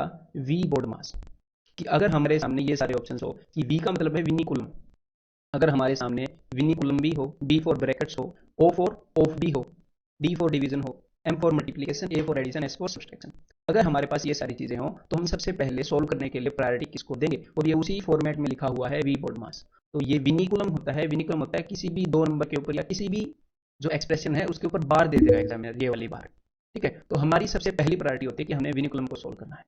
था we board मास, कि अगर हमारे सामने ये सारे ऑप्शंस हो कि वी का मतलब है विनिकुलम, अगर हमारे सामने विनिकुलम भी हो, बी फॉर ब्रैकेट्स हो, ओ फॉर ऑफ भी हो, डी फॉर डिवीजन हो, M for multiplication, A for addition, S for subtraction, अगर हमारे पास ये सारी चीजें हों तो हम सबसे पहले सोल्व करने के लिए प्रायोरिटी किसको देंगे, और ये उसी फॉर्मेट में लिखा हुआ है वी बोर्ड मास। तो ये विनिकुलम होता है, विनिकुलम होता है किसी भी दो नंबर के ऊपर या किसी भी जो एक्सप्रेशन है उसके ऊपर बार दे देगा एग्जामिनर, ये वाली बार। ठीक है, तो हमारी सबसे पहली प्रायोरिटी होती है कि हमने विनिकुलम को सोल्व करना है।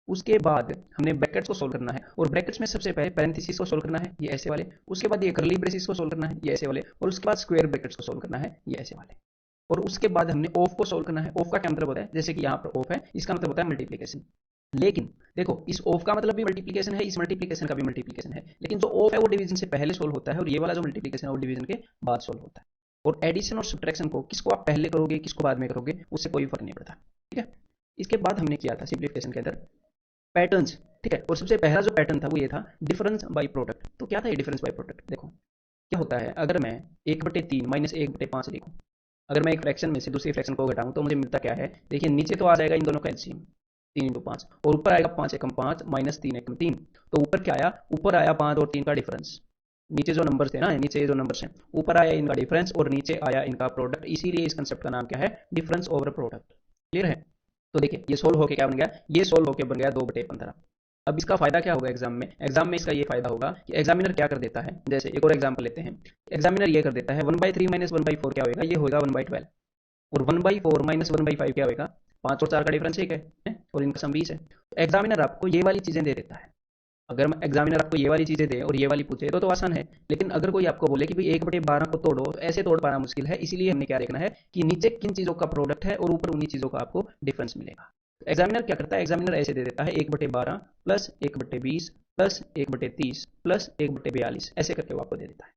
उसके बाद हमने ब्रैकेट्स को सोल्व करना है, और ब्रैकेट्स में सबसे पहले पैरेंथेसिस को सोल्व करना है, ये ऐसे वाले, उसके बाद ये कर्ली ब्रेसिस को सोल्व करना है, ये ऐसे वाले, और उसके बाद स्क्वायर ब्रैकेट्स को सोल्व करना है, ये ऐसे वाले, और उसके बाद हमने ऑफ को सोल्व करना है। ऑफ का क्या मतलब होता है, जैसे कि यहाँ पर ऑफ है, इसका मतलब होता है मल्टीप्लीकेशन। लेकिन देखो, इस ऑफ का मतलब भी मल्टीप्लीकेशन है, इस मल्टीप्लीकेशन का भी मल्टीप्लीकेशन है, लेकिन जो ऑफ है वो डिवीजन से पहले सोल्व होता है, और ये वाला जो मल्टीप्लीकेशन है वो डिवीजन के बाद सोल्व होता है। और एडिशन और सब्ट्रैक्शन को किसको आप पहले करोगे किसको बाद में करोगे उससे कोई फर्क नहीं पड़ता। ठीक है, इसके बाद हमने किया था सिंप्लीफिकेशन के अंदर पैटर्न्स। ठीक है, और सबसे पहला जो पैटर्न था वो ये था डिफरेंस बाय प्रोडक्ट। तो क्या था ये डिफरेंस बाय प्रोडक्ट, देखो क्या होता है, अगर मैं 1/3 माइनस 1/5 लिखूं, अगर मैं एक फ्रैक्शन में से दूसरी फ्रैक्शन को घटाऊं तो मुझे मिलता क्या है, देखिए नीचे तो आ जाएगा इन दोनों का एलसीएम 3 × 5, और ऊपर आएगा 5 एकम 5 माइनस 3 एकम 3। तो ऊपर क्या आया, ऊपर आया 5 और 3 का डिफरेंस, नीचे जो नंबर्स थे ना, नीचे जो नंबर्स हैं ऊपर आया इनका डिफरेंस और नीचे आया इनका प्रोडक्ट, इसीलिए इस कंसेप्ट का नाम क्या है, डिफरेंस ओवर प्रोडक्ट। क्लियर है। तो देखिए ये सोल्व होके क्या बन गया, ये सोल्व होके बन गया 2/15। अब इसका फायदा क्या होगा एग्जाम में, एग्जाम में इसका ये फायदा होगा कि एग्जामिनर क्या कर देता है, जैसे एक और एग्जाम्पल लेते हैं, एग्जामिनर ये कर देता है 1/3 माइनस 1/4 क्या होगा, ये होगा 1/12, और 1/4 माइनस 1/5 क्या होगा, 5 और 4 का डिफरेंस एक है, और इनका सम 20 है। तो एग्जामिनर आपको ये वाली चीजें दे देता है। अगर एग्जामिनर आपको ये वाली चीजें दे और ये वाली पूछे तो आसान है, लेकिन अगर कोई आपको बोले कि भाई 1/12 को तोड़ो, तो ऐसे तोड़ पाना मुश्किल है, इसीलिए हमने क्या देखना है कि नीचे किन चीजों का प्रोडक्ट है और ऊपर उन्हीं चीजों का आपको डिफरेंस मिलेगा। तो एग्जामिनर क्या करता है, एग्जामिनर ऐसे दे देता है 1/12 प्लस 1/20 प्लस 1/30 प्लस 1/42, ऐसे करके वो आपको दे देता है।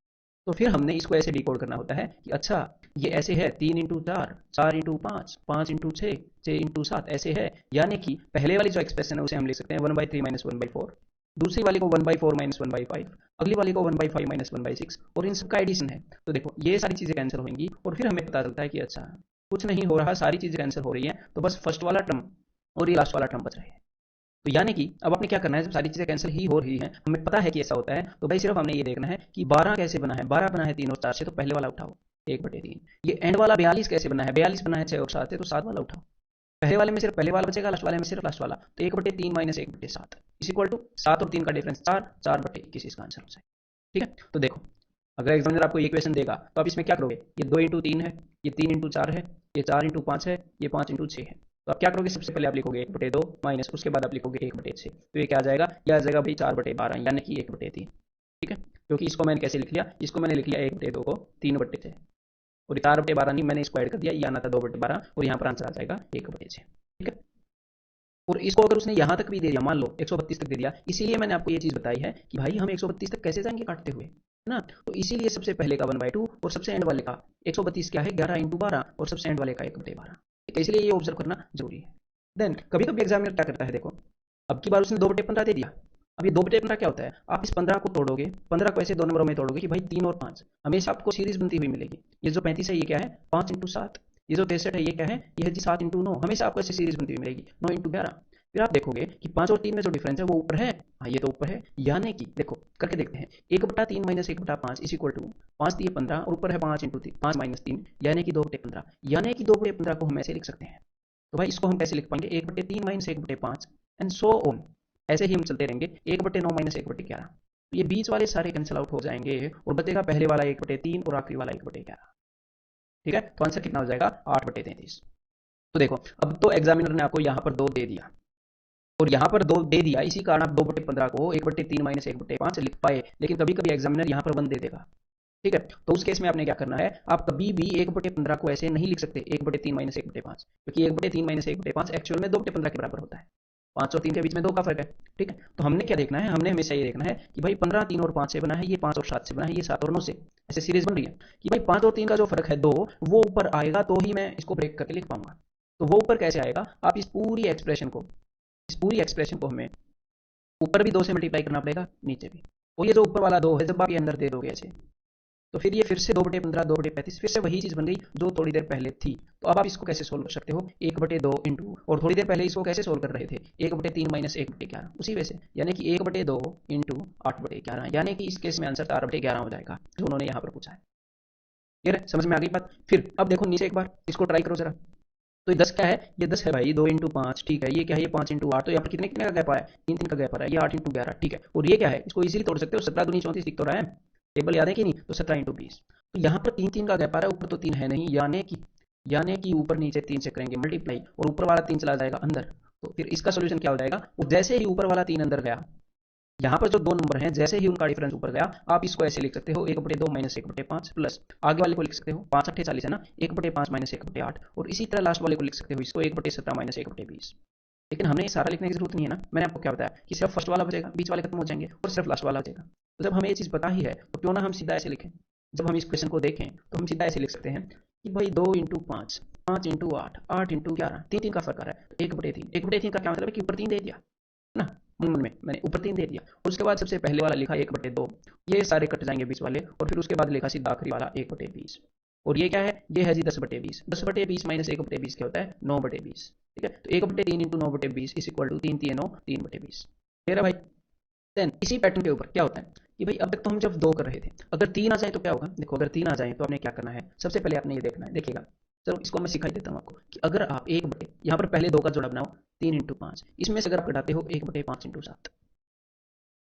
तो फिर हमने इसको ऐसे डिकोड करना होता है कि अच्छा ये ऐसे है 3 × 4, 4 × 5, 5 × 6, 6 × 7 ऐसे है, यानी कि पहले वाली जो एक्सप्रेशन है उसे हम लिख सकते हैं 1/3 माइनस 1/4, दूसरी वाली को 1/4 माइनस 1/5, अगली वाली को 1/5 माइनस 1/6, और इन सबका एडिशन है। तो देखो ये सारी चीजें कैंसिल होंगी, और फिर हमें पता चलता है कि अच्छा कुछ नहीं हो रहा, सारी चीजें कैंसिल हो रही हैं, तो बस फर्स्ट वाला टर्म और ये लास्ट वाला टर्म बच रहे हैं। तो यानी कि अब आपने क्या करना है, जब सारी चीजें कैंसिल ही हो रही हैं, हमें पता है कि ऐसा होता है, तो भाई सिर्फ हमने ये देखना है कि 12 कैसे बना है, 12 बना है 3 और 4 से, तो पहले वाला उठाओ 1/3। ये एंड वाला 42 कैसे बना है, 42 बना है 6 और 7 से, तो 7 वाला उठाओ। पहले वाले में सिर्फ पहले वाला बचेगा, लास्ट वाले में सिर्फ लास्ट वाला, तो 1/3 माइनस 1/7 इज इक्वल टू 7 और 3 का डिफरेंस 4, 4/21 इसका आंसर हो जाए। ठीक है, तो देखो अगर एग्जामिनर आपको ये क्वेश्चन देगा तो आप इसमें क्या करोगे, ये 2 × 3 है, ये 3 × 4 है, ये 4 × 5 है, ये 5 × 6 है। तो आप क्या करोगे, सबसे पहले आप लिखोगे 1/2 माइनस, उसके बाद आप लिखोगे 1/6, तो ये क्या आ जाएगा, ये आ जाएगा भाई 4/12 यानी कि 1/3। ठीक है, क्योंकि इसको मैंने कैसे लिख लिया, इसको मैंने लिख लिया 1/2 को 3/6, और 4/12 नहीं, मैंने इसको ऐड कर दिया, ये आना था 2/12, और यहाँ पर आंसर आ जाएगा 1/6। ठीक है, और इसको अगर उसने यहाँ तक भी दे दिया, मान लो 132 तक दे दिया, इसीलिए मैंने आपको ये चीज बताई है कि भाई हम 132 तक कैसे जाएंगे काटते हुए, है ना। तो इसीलिए सबसे पहले का 1/2 और सबसे एंड वाले का 132 क्या है 11 × 12, और सबसे एंड वाले का 1/12। ठीक है, इसलिए ये ऑब्जर्व करना जरूरी है। देन कभी कभी एग्जामिनर क्या करता है, देखो अब की बार उसने 2/15 दे दिया। अब ये 2/15 क्या होता है, आप इस 15 को तोड़ोगे, 15 को ऐसे दो नंबरों में तोड़ोगे कि भाई 3 और 5, हमेशा आपको सीरीज बनती हुई मिलेगी। ये जो 35 है ये क्या है 5 × 7, ये जो 63 है ये क्या है, ये है जी 7 × 9, हमेशा आपको ऐसी सीरीज बनती हुई मिलेगी 9 × 11। फिर आप देखोगे कि 5 और 3 में जो डिफरेंस है वो ऊपर है, हाँ ये तो ऊपर है, यानी कि देखो करके देखते हैं, 1/3 माइनस 1/5 इज इक्वल टू 5 × 15, और ऊपर है 5 × 5 माइनस 3 यानी कि 2/15, यानी कि 2/15 को हम ऐसे लिख सकते हैं। तो भाई इसको हम कैसे लिख पाएंगे, 1/3 माइनस 1/5 एंड सो ऑन, ऐसे ही हम चलते रहेंगे, 1/9 माइनस 1/11, तो ये बीच वाले सारे कैंसिल आउट हो जाएंगे, और बचेगा पहले वाला 1/3 और आखिरी वाला 1/11। ठीक है, तो आंसर कितना हो जाएगा 8/33। तो देखो अब तो एग्जामिनर ने आपको यहाँ पर 2 दे दिया, और यहाँ पर 2 दे दिया, इसी कारण आप 2/15 को 1/3 माइनस 1/5 लिख पाए, लेकिन कभी कभी एग्जामिनर यहाँ पर 1 दे देगा। ठीक है, तो उस केस में आपने क्या करना है, आप कभी भी 1/15 को ऐसे नहीं लिख सकते 1/3 माइनस 1/5, क्योंकि 1/3 माइनस 1/5 एक्चुअल में 2/15 के बराबर होता है, 5 और 3 के बीच में 2 का फर्क है। ठीक है, तो हमने क्या देखना है, हमने हमेशा ये देखना है कि भाई 15 3 और 5 से बना है, ये 5 और 7 से बना है, ये 7 और 9 से, ऐसे सीरीज बन रही है कि भाई 5 और 3 का जो फर्क है 2, वो ऊपर आएगा तो ही मैं इसको ब्रेक करके लिख पाऊंगा। तो वो ऊपर कैसे आएगा, आप इस पूरी एक्सप्रेशन को हमें ऊपर भी 2 से मल्टीप्लाई करना पड़ेगा, नीचे भी, और ये जो ऊपर वाला 2 है जब आप ये अंदर दे दोगे ऐसे, तो फिर ये फिर से 2/15 2/35 फिर से वही चीज़ बन गई जो थोड़ी देर पहले थी। तो अब आप इसको कैसे सोल्व कर सकते हो, 1/2 इंटू, और थोड़ी देर पहले इसको कैसे सोल्व कर रहे थे, 1/3 माइनस 1/11, उसी वजह से, यानी कि 1/2 इंटू 8/11, यानी कि इस केस में आंसर 4/11 हो जाएगा जो उन्होंने यहाँ पर पूछा है। क्लियर है, समझ में आ गई बात। फिर अब देखो नीचे एक बार इसको ट्राई करो जरा। तो ये 10 क्या है, ये 10 है भाई, 2 इंटू 5, ठीक है। ये क्या है, ये 5 इंटू 8, तो यहाँ पर कितने कितने का गैप आया है, 3 3 का गैप आ रहा है। ये 8 इंटू 11, ठीक है। और ये क्या है, इसको इजीली तोड़ सकते हो, 17 दूनी 34 दिख तो रहा है, टेबल याद है कि नहीं, तो 17 इंटू 20। तो यहाँ पर 3 3 का गैप आ रहा है, ऊपर तो 3 है नहीं, यानी कि ऊपर नीचे 3 से करेंगे मल्टीप्लाई, और ऊपर वाला 3 चला जाएगा अंदर। तो फिर इसका सोल्यूशन क्या हो जाएगा, वो जैसे ही ऊपर वाला 3 अंदर गया, यहाँ पर जो दो नंबर हैं जैसे ही उनका डिफरेंस ऊपर गया, आप इसको ऐसे लिख सकते हो 1/2 माइनस 1/5 प्लस आगे वाले को लिख सकते हो 5 8 40 है ना, 1/5 माइनस 1/8, और इसी तरह लास्ट वाले को लिख सकते हो इसको 1/17 माइनस 1/20। लेकिन हमने ये सारा लिखने की जरूरत नहीं है ना, मैंने आपको क्या बताया कि सिर्फ फर्स्ट वाला बचेगा, बीच वाले खत्म हो जाएंगे और सिर्फ लास्ट वाला बचेगा। तो जब हमें ये चीज़ पता ही है तो क्यों ना हम सीधा ऐसे लिखें। जब हम इस क्वेश्चन को देखें तो हम सीधा ऐसे लिख सकते हैं कि भाई 2 इंटू 5, 5 इंटू 8, 8 इंटू 11, 3 3 का फर्क आ रहा है, 1/3, 1/3 का क्या मतलब है कि ऊपर 3 दे दिया ना, मन में मैंने ऊपर 3 दे दिया, और उसके बाद सबसे पहले वाला लिखा 1/2, ये सारे कट जाएंगे बीच वाले, और फिर उसके बाद लिखा सीधा आखिरी वाला 1/20। और ये क्या है, ये है जी 10/20, 10/20 माइनस 1/20 क्या होता है, 9/20, ठीक है। तो 1/3 into 9/20 is equal to 3 3 9 3/20। Clear है भाई। देन इसी पैटर्न के ऊपर क्या होता है कि भाई अब तक तो हम जब 2 कर रहे थे, अगर 3 आ जाए तो क्या होगा, देखो अगर 3 आ जाए तो आपने क्या करना है, सबसे पहले आपने ये देखना है, देखिएगा, चलो इसको मैं सिखाई देता हूँ आपको कि अगर आप यहाँ पर पहले 2 का जोड़ा बनाओ, 3 इंटू 5, इसमें से अगर आप घटाते हो 1/5 इंटू 7,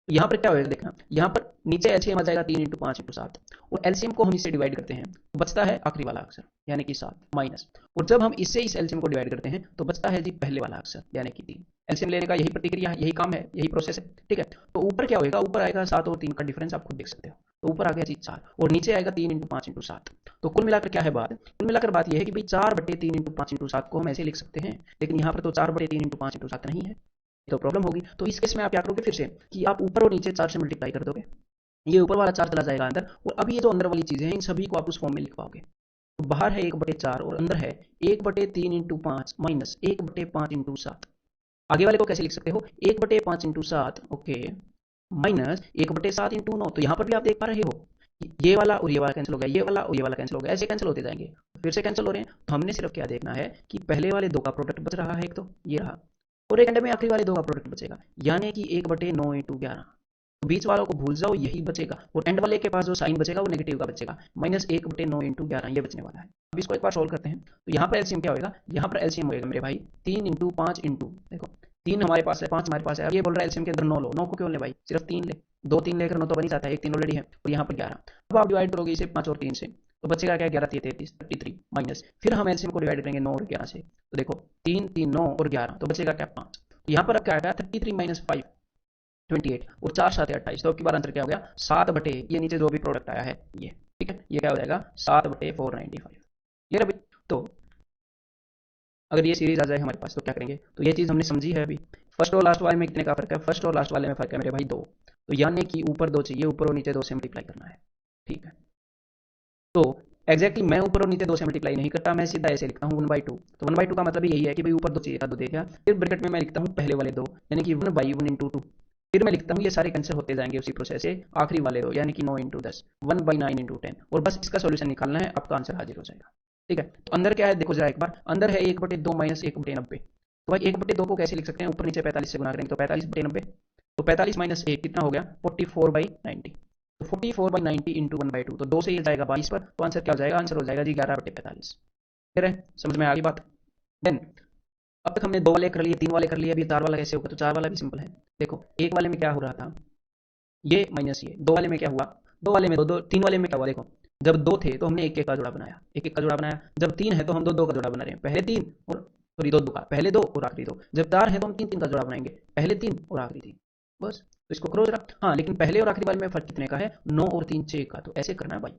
यहाँ पर क्या होगा देखना, यहाँ पर नीचे एलसीएम आ जाएगा 3 इंटू 5 इंटू 7, और एलसीएम को हम इससे डिवाइड करते हैं तो बचता है आखिरी वाला अक्षर यानी कि 7 माइनस, और जब हम इससे इस एलसीएम को डिवाइड करते हैं तो बचता है जी पहले वाला अक्षर यानी कि 3। एलसीएम लेने का यही प्रतिक्रिया है, यही काम है, यही प्रोसेस है, ठीक है। तो ऊपर क्या होगा, ऊपर आएगा 7 और 3 का डिफरेंस आप खुद देख सकते हो, तो ऊपर आ गया जी 4, और नीचे आएगा 3 इंटू 5 इंटू 7। तो कुल मिलाकर क्या है बात, कुल मिलाकर बात यह है कि भाई 4/3 इंटू 5 इंटू 7 को हम ऐसे लिख सकते हैं, लेकिन यहाँ पर तो 4/3 इंटू 5 इंटू 7 नहीं है, तो प्रॉब्लम होगी। तो इस केस में आप क्या करोगे फिर से कि आप ऊपर और नीचे 4 से मल्टीप्लाई कर दोगे, ये ऊपर वाला 4 चला जाएगा अंदर, और अब ये जो अंदर वाली चीजें हैं इन सभी को आप उस फॉर्म में लिख पाओगे। तो बाहर है 1/4 और अंदर है 1/3 इंटू 5 माइनस 1/5 इंटू 7। आगे वाले को कैसे लिख सकते हो, 1/5 इंटू 7, ओके, माइनस 1/7 इंटू 9। तो यहाँ पर भी आप देख पा रहे हो ये वाला और ये वाला कैंसिल हो गया, ये वाला और ये वाला कैंसिल हो गया, ऐसे कैंसिल होते जाएंगे, फिर से कैंसिल हो रहे हैं। तो हमने सिर्फ क्या देखना है कि पहले वाले 2 का प्रोडक्ट बच रहा है, एक तो ये रहा, और एक एंड में आखिरी वाले 2 का प्रोडक्ट बचेगा, यानी कि 1/9 इंटू 11। तो बीच वालों को भूल जाओ, यही बचेगा, और एंड वाले के पास जो साइन बचेगा वो नेगेटिव का बचेगा, माइनस 1/9 इंटू 11 ये बचने वाला है। अब इसको एक बार सोल्व करते हैं। तो यहाँ पर एलसीएम क्या होगा, यहाँ पर एलसीएम होगा मेरे भाई 3 इंटू 5 इंटू, देखो 3 हमारे पास है, 5 हमारे पास है, अब ये बोल रहा है एलसीएम के अंदर 9 लो, 9 को क्यों ले भाई, सिर्फ 3 ले, 2 3 लेकर 9 तो बन ही जाता है, एक 3 ऑलरेडी है, और यहाँ पर 11। अब आप डिवाइड करोगे इसे 5 और 3 से, तो बचेगा क्या, 11 33 33 माइनस, फिर हम एलसीएम को डिवाइड करेंगे 9 और 11 से, तो देखो 3 3 9 और 11, तो बचेगा क्या 5। यहाँ पर अब क्या आएगा 33 माइनस 5 28, और 4 7 28, तो अब की बार आंसर क्या हो गया 7 बटे ये नीचे जो भी प्रोडक्ट आया है ये, ठीक है, ये क्या हो जाएगा 7/495। ये रहा भाई। तो अगर ये सीरीज आ जाए हमारे पास तो क्या करेंगे, तो ये चीज़ हमने समझी है अभी। फर्स्ट और लास्ट वाले में कितने का फर्क है, फर्स्ट और लास्ट वाले में फर्क है मेरे भाई 2, तो यानी कि ऊपर 2 चाहिए, ऊपर और नीचे 2 से मल्टीप्लाई करना है, ठीक है। तो एग्जैक्टली मैं ऊपर और नीचे 2 से मल्टीप्लाई नहीं करता, मैं सीधा ऐसे लिखता हूँ 1/2। तो 1/2 का मतलब यही है कि भाई ऊपर 2 चाहिए था, 2 दे दिया, फिर ब्रैकेट में मैं लिखता हूँ पहले वाले 2 यानी कि 1/1 इंटू 2, फिर मैं लिखता हूँ ये सारे कैंसिल होते जाएंगे उसी प्रोसेस से, आखिरी वाले 2 यानी कि 9 इंटू 10, 1/9 इंटू 10, और बस इसका सोल्यूशन निकालना है, आपका आंसर हाजिर हो जाएगा, ठीक है। तो अंदर क्या है देखो जरा एक बार, अंदर है 1/2 माइनस 1/90। तो भाई 1/2 को कैसे लिख सकते हैं, ऊपर नीचे 45 से गुणा करेंगे तो 45/90, तो 45 माइनस 1 कितना हो गया 44/90, तो 44/90 इंटू 1/2, तो 2 से ये जाएगा 22 पर, तो आंसर क्या हो जाएगा, आंसर हो जाएगा जी 11/45। ठीक है, समझ में आ गई बात। देन अब तक हमने 2 वाले कर लिए, 3 वाले कर लिए, अभी 4 वाला कैसे होगा, तो 4 वाला भी सिंपल है। देखो एक वाले में क्या हो रहा था, ये माइनस ये, 2 वाले में क्या हुआ, 2 वाले में 2 2, 3 वाले में क्या हुआ, देखो जब 2 थे तो हमने 1 1 का जोड़ा बनाया, 1 1 का जोड़ा बनाया, जब 3 है तो हम 2 2 का जोड़ा बना रहे हैं, पहले 3 और सॉरी 2 2 का, पहले 2 और आखिरी 2, जब 4 है तो हम 3 3 का जोड़ा बनाएंगे, पहले 3 और आखिरी 3, बस। तो इसको करो जरा, हाँ लेकिन पहले और आखिरी वाले में फर्क कितने का है, 9 और 3 6 का, तो ऐसे करना है भाई,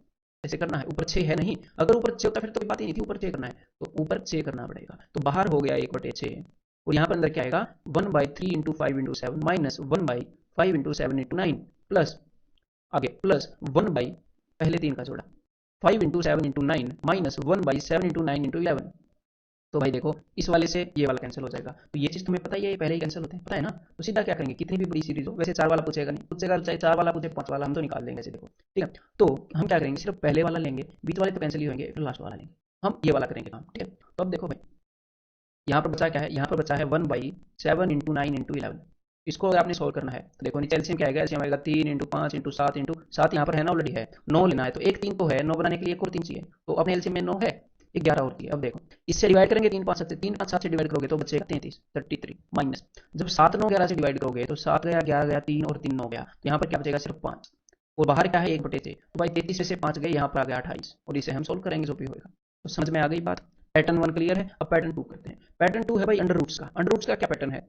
ऐसे करना है, ऊपर 6 है नहीं, अगर ऊपर 6 होता फिर तो कोई बात ही नहीं थी, ऊपर 6 करना है, तो ऊपर 6 करना पड़ेगा, तो बाहर हो गया 1/6, और यहाँ पर अंदर क्या आएगा 1/3 into 5 into 7 minus 1/5 into 7 into 9 plus आगे प्लस 1 बाई पहले 3 का जोड़ा 5 into 7 into 9 minus 1/7 into 9 into 11, तो भाई देखो इस वाले से ये वाला कैंसिल हो जाएगा, तो ये चीज़ तुम्हें पता ही है, ये पहले ही कैंसिल होते हैं, पता है ना। तो सीधा क्या करेंगे, कितनी भी बड़ी सीरीज हो, वैसे 4 वाला पूछेगा नहीं, पूछेगा चाहे 4 वाला पूछे 5 वाला, हम तो निकाल देंगे ऐसे देखो, ठीक है। तो हम क्या करेंगे, सिर्फ पहले वाला लेंगे, बीच वाले तो कैंसिल ही होंगे, फिर लास्ट वाला लेंगे, हम ये वाला करेंगे काम, ठीक है। तो अब देखो भाई यहाँ पर बचा क्या है, यहाँ पर बचा है 1/7 × 9 × 11। इसको अगर आपने सोल्व करना है तो देखो नीचे एलसीएम क्या आएगा, एलसीएम आएगा 3 × 5 × 7 × 7, यहाँ पर है ना ऑलरेडी है, 9 लेना है, तो एक 3 तो है, 9 बनाने के लिए एक और 3 चाहिए, तो अपने एलसीएम में 9 है, 11 और की। अब देखो इससे डिवाइड करेंगे 3 5 7 से डिवाइड करोगे तो बचेगा 33 माइनस, जब 7 9 11 से डिवाइड करोगे तो 7 गया, 11 गया, 3 और 3 9 गया, तो यहाँ पर क्या बचेगा सिर्फ 5, और बाहर क्या है 1/से, तो भाई 33 में से 5 गए, यहाँ पर आ गया 28, और इसे हम सोल्व करेंगे जो भी होगा। तो समझ में आ गई बात। पैटर्न 1 क्लियर है, अब पैटर्न 2 करते हैं। पैटर्न 2 है भाई अंडर रूट्स का। अंडर रूट्स का क्या पैटर्न है,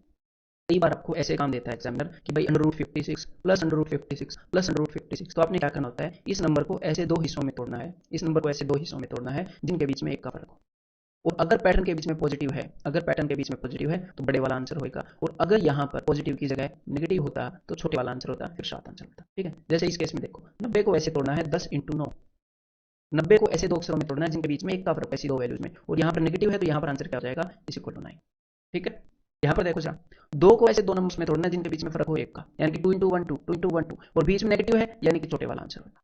कई बार आपको ऐसे काम देता है एग्जामिनर कि भाई √56 प्लस √56 प्लस √56, तो आपने क्या करना होता है, इस नंबर को ऐसे दो हिस्सों में तोड़ना है, इस नंबर को ऐसे दो हिस्सों में तोड़ना है जिनके बीच में एक का फर्क हो, और अगर पैटर्न के बीच में पॉजिटिव है, अगर पैटर्न के बीच में पॉजिटिव है तो बड़े वाला आंसर होगा, और अगर यहाँ पर पॉजिटिव की जगह नेगेटिव होता तो छोटे वाला आंसर होता, फिर 7 आंसर होता, ठीक है। जैसे इस केस में देखो 90 को ऐसे तोड़ना है 10 × 9, 90 को ऐसे दो अक्षरों में तोड़ना है जिनके बीच में एक का फर्क, ऐसी दो वैल्यूज में, और यहाँ पर नेगेटिव है तो यहाँ पर आंसर क्या हो जाएगा, = 9, ठीक है। यहाँ पर देखो जरा, 2 को ऐसे दो नंबर्स में तोड़ना है जिनके बीच में फर्क हो एक का, यानी कि 2 × 1 2, 2 × 1 2, और बीच में नेगेटिव है यानी कि छोटे वाला आंसर होगा।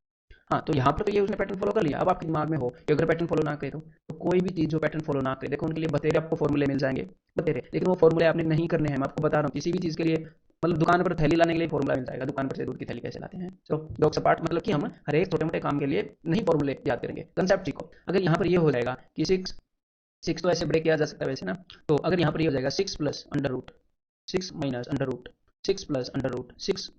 हाँ, तो यहाँ पर तो ये उसने पैटर्न फॉलो कर लिया। अब आपके दिमाग में हो कि अगर पैटर्न फॉलो ना करे तो कोई भी चीज़ जो पैटर्न फॉलो ना करे, देखो उनके लिए बतेरे आपको फॉर्मूले मिल जाएंगे, बतेरे, लेकिन वो फॉर्मूले आपने नहीं करने हैं। मैं आपको बता रहा हूँ, किसी भी चीज़ के लिए, मतलब दुकान पर थैली लाने के लिए फॉर्मूला मिल जाएगा, दुकान पर से दूध की थैली कैसे लाते हैं, तो जोक्स अपार्ट, मतलब कि हम हर एक छोटे मोटे काम के लिए नहीं फॉर्मूले याद करेंगे, कंसेप्ट सीखो। अगर यहाँ पर ये हो जाएगा कि 6 तो ऐसे ब्रेक किया जा सकता है वैसे ना, तो अगर यहाँ पर ये हो जाएगा 6 + √6 - √6 + √6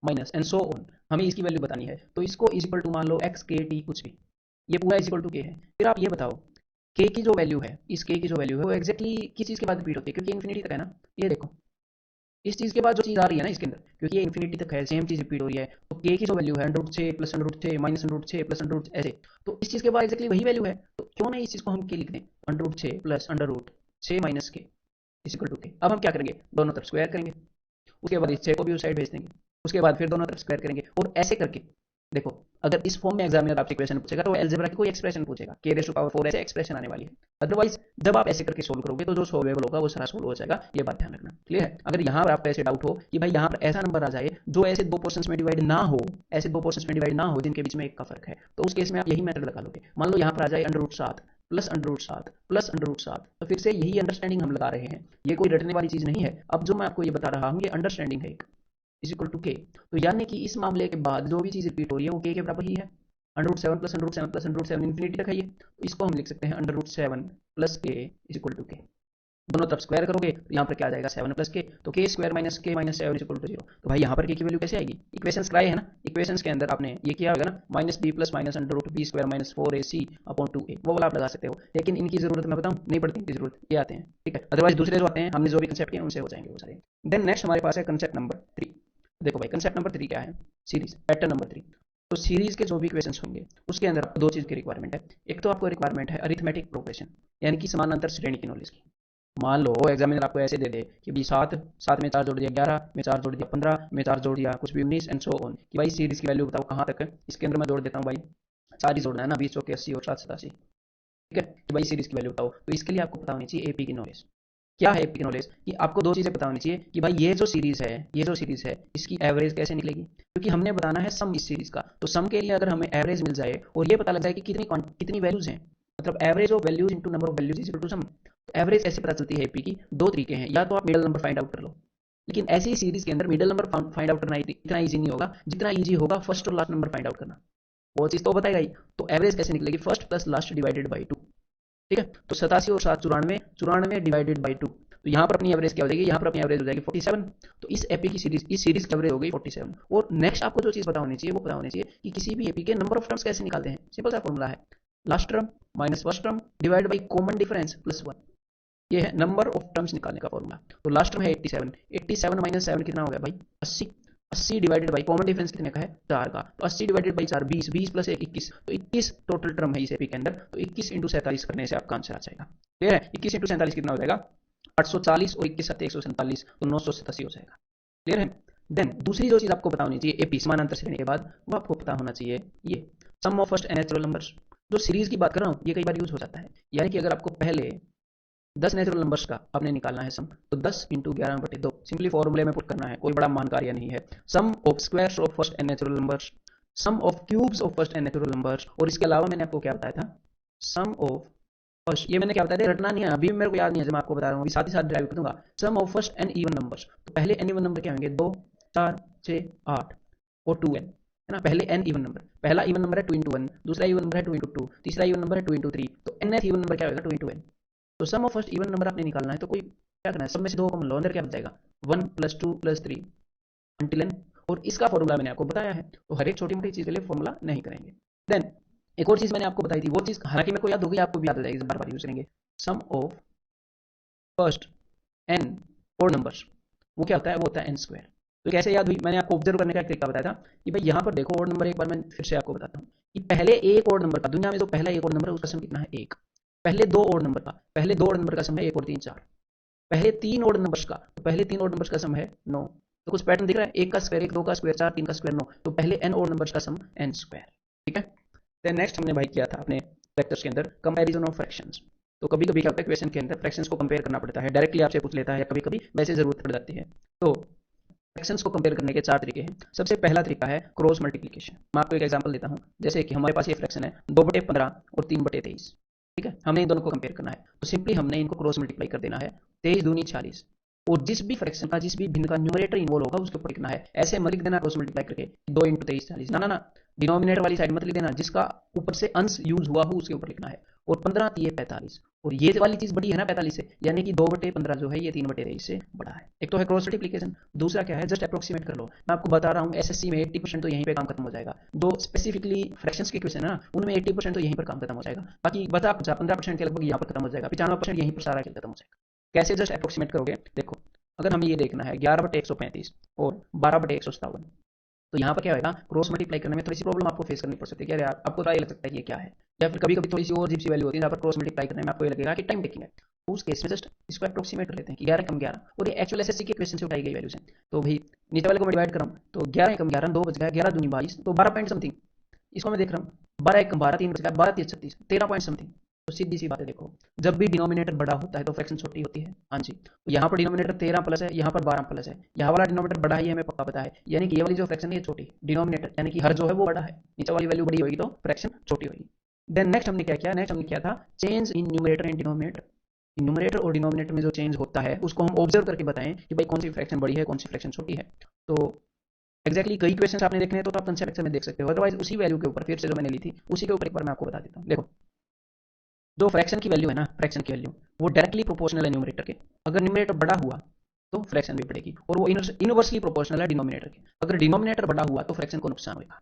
माइनस एंड सो ऑन, हमें इसकी वैल्यू बतानी है, तो इसको इज इक्वल टू मान लो x k t कुछ भी, ये पूरा इज इक्वल टू k है। फिर आप ये बताओ k की जो वैल्यू है, इस k की जो वैल्यू है वो एक्जैक्टली किस चीज़ के बाद रिपीट होती है, क्योंकि इन्फिनिटी तक है ना, ये देखो इस चीज़ के बाद जो चीज़ आ रही है ना इसके अंदर, क्योंकि ये इन्फिनिटी तक है, सेम चीज़ रिपीट हो रही है, तो k की जो वैल्यू है √6 + √6 माइनस √6 + √6 ऐसे, तो इस चीज़ के बाद एक्जैक्टली वही वैल्यू है, तो क्यों नहीं इस चीज़ को हम k लिख दें, √6 + √6 - k = k। अब हम क्या करेंगे, दोनों तरफ स्क्वायर करेंगे, उसके बाद इस 6 को भी उस साइड भेज देंगे, उसके बाद फिर दोनों तरफ स्क्वायर करेंगे, और ऐसे करके देखो अगर इस फॉर्म में एग्जामिनर आपसे क्वेश्चन पूछेगा तो अलजेब्रा की कोई एक्सप्रेशन पूछेगा, k⁴ ऐसे एक्सप्रेशन आने वाली है। अदरवाइज जब आप ऐसे करके सोल्व करोगे तो जो सोल्वेबल होगा वो सारा सोल्व हो जाएगा, ये बात ध्यान रखना, क्लियर है। अगर यहाँ पर आपको ऐसे डाउट हो कि भाई यहाँ पर ऐसा नंबर आ जाए जो ऐसे दो पोर्शंस में डिवाइड ना हो, ऐसे दो पोर्शंस में डिवाइड ना हो जिनके बीच में एक का फर्क है, तो उस केस में आप यही मेथड लगा लोगे। मान लो यहाँ पर आ जाए √7 प्लस √7 प्लस √7, तो फिर से यही अंडरस्टैंडिंग हम लगा रहे हैं, ये कोई रटने वाली चीज़ नहीं है। अब जो मैं आपको ये बता रहा हूँ ये अंडरस्टैंडिंग है, = k, तो यानी कि इस मामले के बाद जो भी चीज़ रिपीट हो रही है वो k के बराबर ही है, √7 + √7 + √7 इन्फिनिटी तक है ये, तो इसको हम लिख सकते हैं √7 + k = k। दोनों तरफ स्क्वायर करोगे तो यहाँ पर क्या आ जाएगा 7 + k, तो k² - k - 7 = 0। तो भाई यहाँ पर k की वैल्यू कैसे आएगी, इक्वेशंस कराए है ना, इक्वेशंस के अंदर आपने ये किया होगा ना, -b + -√b² - 4ac/2a, वो वाला आप लगा सकते हो, लेकिन इनकी जरूरत मैं बताऊँ नहीं पड़ती, इनकी जरूरत ये आते हैं, ठीक है। अदरवाइज दूसरे जो आते हैं हमने जो भी कंसेप्ट किए उनसे हो जाएंगे वो सारे। देन नेक्स्ट हमारे पास है कंसेप्ट नंबर 3। देखो भाई कंसेप्ट नंबर 3 क्या है, सीरीज, पैटर्न नंबर 3। तो सीरीज के जो भी क्वेश्चंस होंगे उसके अंदर आपको दो चीज़ की रिक्वायरमेंट है। एक तो आपको रिक्वायरमेंट है अरिथमेटिक प्रोग्रेशन, यानी कि समानांतर श्रेणी की नॉलेज की। मान लो एग्जामिनर आपको ऐसे दे दे कि भाई 7 में 4 जोड़ दिया 11, में 4 जोड़ दिया 15, में 4 जोड़ दिया कुछ भी 19 एंड सो ऑन, कि भाई सीरीज की वैल्यू बताओ कहाँ तक है। इसके अंदर मैं जोड़ देता हूँ भाई 4 ही जोड़ना है ना, 20 चौके 80 और 7 87, ठीक है। कि भाई सीरीज की वैल्यू बताओ, तो इसके लिए आपको पता होनी चाहिए एपी की नॉलेज। क्या है एपी की नॉलेज, कि आपको दो चीज़ें पता होनी चाहिए कि भाई ये जो सीरीज है इसकी एवरेज कैसे निकलेगी, क्योंकि हमने बताना है सम इस सीरीज का। तो सम के लिए अगर हमें एवरेज मिल जाए और ये पता लग जाए कि कितनी वैल्यूज हैं, मतलब average of values into number of values is equal to sum. Average ऐसे पता चलती है एपी की, दो तरीके हैं, या तो आप मिडल नंबर फाइंड आउट कर लो, लेकिन ऐसी सीरीज के अंदर मिडल नंबर फाइंड आउट करना इतना ईजी नहीं होगा जितना ईजी होगा फर्स्ट और लास्ट नंबर फाइंड आउट करना, वो चीज़ तो बताएगा ही। तो एवरेज कैसे निकलेगी, first plus last divided by 2, ठीक है। तो 87 और 7 94, 94 डिवाइडेड बाई 2, तो यहाँ पर अपनी एवरेज क्या हो जाएगी, यहाँ पर अपनी एवरेज हो जाएगी 47। तो इस एपी की सीरीज, इस सीरीज की एवरेज हो गई 47। और नेक्स्ट आपको जो चीज़ पता होनी चाहिए वो पता होनी चाहिए कि किसी भी एपी के नंबर ऑफ टर्म्स कैसे निकालते हैं। सिंपल सा फॉर्मूला है, last term minus first term divide by common difference plus 1, ये है नंबर ऑफ टर्म्स निकालने का फॉर्मूला। तो लास्ट टर्म है 87, 87 माइनस 7 कितना हो गया भाई 80, 80 डिवाइडेड बाई कॉमन डिफरेंस कितने का है 4 का, तो 80 डिवाइडेड बाई 4 20, 20 प्लस 1 21, तो 21 टोटल टर्म है इस एपी के अंदर। तो 21 × 47 करने से आपका आंसर आ जाएगा, क्लियर है। 21 × 47 कितना हो जाएगा 840, और 21 7 147, तो 987 हो जाएगा, क्लियर है। देन दूसरी जो चीज़ आपको पता होनी चाहिए एपी समानांतर श्रेणी के बाद, वो आपको पता होना चाहिए ये sum of first and natural numbers. जो सीरीज की बात कर रहा हूँ ये कई बार यूज हो जाता है, यानी कि अगर आपको पहले 10 नेचुरल नंबर्स का आपने निकालना है सम, तो 10 इंटू 11/2 सिंपली फॉर्मूले में पुट करना है, कोई बड़ा महान कार्य नहीं है। Sum of squares of first n natural numbers, sum of cubes of first n natural numbers, और इसके अलावा मैंने आपको क्या बताया था, सम ऑफ फर्स्ट, ये मैंने क्या बताया था, रटना नहीं है, अभी भी मेरे को याद नहीं है, जब मैं आपको बता रहा हूँ, अभी साथ ही साथ ड्राइव कर दूंगा। Sum of first n even numbers, तो पहले एन इवन नंबर क्या होंगे, 2 4 6 8 और 2n, है ना, पहले n इवन नंबर, पहला इवन नंबर है 2 इंटू 1, दूसरा इवन नंबर है 2 इंटू 2, तीसरा इवन नंबर है 2 इंटू 3, तो nth इवन नंबर क्या होगा, 2 इंटू n। तो सम ऑफ फर्स्ट इवन नंबर आपने निकालना है, तो कोई क्या करना है, सब में से 2 कॉमन लो, अंदर क्या बच जाएगा, 1 + 2 + 3 अंटिल n, और इसका फॉर्मूला मैंने आपको बताया है, तो हर एक छोटी मोटी चीज के लिए फॉर्मूला नहीं करेंगे। देन एक और चीज मैंने आपको बताई थी, वो चीज हालांकि मेरे को याद होगी, आपको भी याद आ जाएगी, बार बार यूज करेंगे। सम ऑफ फर्स्ट n और नंबर्स, वो क्या होता है, वो होता है n स्क्वायर। तो कैसे याद हुई, मैंने आपको ऑब्जर्व करने का एक तरीका बताया था कि भाई यहाँ पर देखो और नंबर, एक बार मैं फिर से आपको बताता हूँ कि पहले एक और नंबर का, दुनिया में जो पहला एक और नंबर है उसका सम कितना है, 1। पहले दो और नंबर का, पहले 2 और नंबर का सम है 1 और 3 4। पहले 3 और नंबर्स का, तो पहले 3 और नंबर्स का सम है 9। तो कुछ पैटर्न दिख रहा है, 1 का स्क्वायर 1, 2 का स्क्वायर 4, 3 का स्क्वायर 9, तो पहले n और नंबर्स का सम n स्क्वायर। ठीक है। देन नेक्स्ट हमने भाई किया था अपने वेक्टर्स के अंदर कंपैरिजन ऑफ फ्रैक्शंस। तो कभी कभी क्या होता है, क्वेश्चन के अंदर फ्रैक्शंस को कंपेयर करना पड़ता है, डायरेक्टली आपसे पूछ लेता है, या कभी कभी वैसे जरूरत पड़ जाती है। तो फ्रैक्शंस को कंपेयर करने के 4 तरीके हैं। सबसे पहला तरीका है क्रॉस मल्टीप्लिकेशन। मैं आपको एक एग्जांपल देता हूं, जैसे कि हमारे पास ये फ्रैक्शन है 2/15 और 3/23। ठीक है, हमने इन दोनों को कंपेयर करना है, तो सिंपली हमने इनको क्रॉस मल्टीप्लाई कर देना है, 23 दूनी 40, और जिस भी फ्रैक्शन का, जिस भी भिन्न का न्यूमरेटर इन्वॉल्व होगा उसके ऊपर लिखना है। ऐसे मत लिख देना क्रॉस मल्टीप्लाई करके 2 × 23 40, ना ना ना, डिनोमिनेटर वाली साइड मत लिख देना, जिसका ऊपर से अंश यूज हुआ हो उसके ऊपर लिखना है। और 15 ये 45, और ये वाली चीज बड़ी है ना 45 से, यानी कि 2/15 जो है ये 3/23 से बड़ा है। एक तो है क्रॉस मल्टीप्लिकेशन, दूसरा क्या है, जस्ट अप्रोक्सीमेट कर लो। मैं आपको बता रहा हूँ एसएससी में 80% तो यहीं पे काम खत्म हो जाएगा। जो स्पेसिफिकली फ्रैक्शंस के क्वेश्चन है ना, उनमें 80% तो यहीं पर काम खत्म हो जाएगा, बाकी बता 15% के लगभग यहाँ पर खत्म हो जाएगा, 95% यहीं पर सारा खेल खत्म हो जाएगा। कैसे जस्ट अप्रोक्सीमेट करोगे, देखो अगर हमें ये देखना है 11/135 और 12/157, तो यहाँ पर क्या होगा, क्रॉस मल्टीप्लाई करने में थोड़ी सी प्रॉब्लम आपको फेस करनी पड़ सकती है। क्या यार, आपको तो ये लग सकता है कि ये क्या है, या फिर कभी कभी थोड़ी सी और अजीब सी वैल्यू होती है जहाँ पर क्रॉस मल्टीप्लाई करने में आपको ये लगेगा कि टाइम टेकिंग है। उस केस में जस्ट इसको अप्रोक्सीमेट कर लेते हैं कि 11 कम 11, और ये एक्चुअल एसएससी के क्वेश्चन से उठाई गई वैल्यूज हैं। तो भाई नीचे वाले को मैं डिवाइड कर रहा हूँ, तो 11 कम 11 2 बच गया, 11 दूनी 22, तो 12 पॉइंट समथिंग। इसको मैं देख रहा हूँ 12 कम 12 3 बच गया, 12 3 36, 13 पॉइंट समथिंग। तो सीधी सी बात है, देखो जब भी डिनोमिनेटर बड़ा होता है तो फ्रैक्शन छोटी होती है। हाँ जी, तो यहाँ पर डिनोमिनेटर 13 प्लस है, यहाँ पर 12 प्लस है, यहाँ वाला डिनोमिनेटर बड़ा है, ये हमें पक्का पता है, यानी कि ये वाली जो फ्रैक्शन है ये छोटी, डिनोमिनेटर यानी कि हर जो है वो बड़ा है, नीचे वाली वैल्यू बड़ी होगी तो फ्रैक्शन छोटी होगी। देन नेक्स्ट हमने क्या किया, नेक्स्ट हमने किया था change in numerator and denominator. Numerator और डिनोमिनेटर में जो चेंज होता है उसको हम ऑब्जर्व करके बताएं कि भाई कौन सी फ्रैक्शन बड़ी है, कौन सी फ्रैक्शन छोटी है। तो एक्जैक्टली कई क्वेश्चन आपने देखने हैं तो आप कंसेप्ट लेक्चर में देख सकते हो, अदरवाइज उसी वैल्यू के ऊपर फिर से जो मैंने ली थी उसी के ऊपर एक बार मैं आपको बता देता हूँ। देखो जो फ्रैक्शन की वैल्यू है ना, फ्रैक्शन की वैल्यू वो डायरेक्टली प्रोपोर्शनल है न्यूमरेटर के। अगर न्यूमरेटर बड़ा हुआ तो फ्रैक्शन भी बढ़ेगी, और वो इनवर्सली प्रोपोर्शनल है डिनोमिनेटर के। अगर डिनोमिनेटर बड़ा हुआ तो फ्रैक्शन को नुकसान होगा।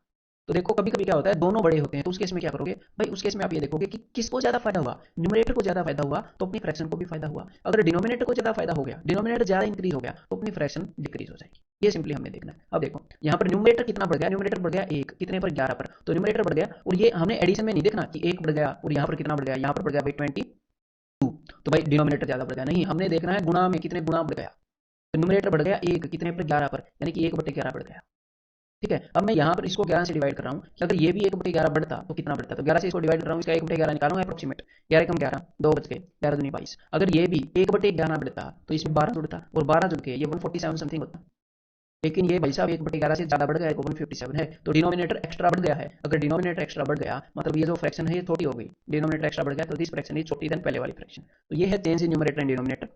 तो देखो कभी कभी क्या होता है, दोनों बड़े होते हैं, तो उस केस में क्या करोगे भाई, उस केस में आप ये देखोगे कि किसको ज्यादा फायदा हुआ, न्यूमरेटर को ज्यादा फायदा हुआ तो अपनी फ्रैक्शन को भी फायदा हुआ। अगर डिनोमिनेटर को ज्यादा फायदा हो गया, डिनोमिनेटर ज्यादा इंक्रीज हो गया, तो अपनी फ्रैक्शन डिक्रीज हो जाएगी। ये सिंपली हमने देखना है। अब देखो यहाँ पर न्यूमरेटर कितना बढ़ गया, न्यूमरेटर बढ़ गया 1, कितने पर 11 पर, तो न्यूमरेटर बढ़ गया, और ये हमने एडिशन में नहीं देखना कि 1 बढ़ गया और यहाँ पर कितना बढ़ गया, यहाँ पर बढ़ गया भाई 22, तो भाई डिनोमिनेटर ज्यादा बढ़ गया, नहीं, हमने देखना है गुणा में कितने गुणा बढ़ गया। तो न्यूमरेटर बढ़ गया 1, कितने पर 11 पर, यानी कि 1/11 बढ़ गया। ठीक है, अब मैं यहाँ पर इसको 11 से डिवाइड कर रहा हूँ कि अगर ये भी 1/11 बढ़ता तो कितना बढ़ता, तो 11 से इसको डिवाइड कर रहा हूँ, इसका 1/11 निकालूंगा अप्रोक्सीमेट, 11 कम 11 2 बच गए, 11 दूनी 22। अगर ये भी 1/11 बढ़ता तो इसमें 12 जुड़ता, और 12 जुड़ के ये 147 समथिंग होता, लेकिन ये भाई साहब 1/11 से ज्यादा बढ़ गया है, 157 है, तो डिनोमिनेटर एक्स्ट्रा बढ़ गया है। अगर डिनोमिनेटर एक्स्ट्रा बढ़ गया मतलब ये जो फ्रैक्शन है ये छोटी हो गई, डिनोमिनेटर एक्स्ट्रा बढ़ गया तो दिस फ्रैक्शन इज छोटी देन पहले वाली फ्रैक्शन। तो ये है change in numerator and denominator.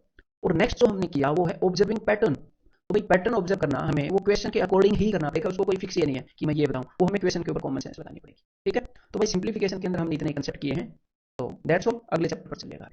और नेक्स्ट जो हमने किया वो है ऑब्जर्विंग पैटर्न। तो भाई पैटर्न ऑब्जर्व करना हमें वो क्वेश्चन के अकॉर्डिंग ही करना पड़ेगा, उसको कोई फिक्स ये नहीं है कि मैं ये बताऊं, वो हमें क्वेश्चन के ऊपर कॉमन सेंस बतानी पड़ेगी। ठीक है, तो भाई सिंप्लीफिकेशन के अंदर हमने इतने कंसेप्ट किए हैं, तो दैट्स ऑल, अगले चैप्टर पर चलेगा।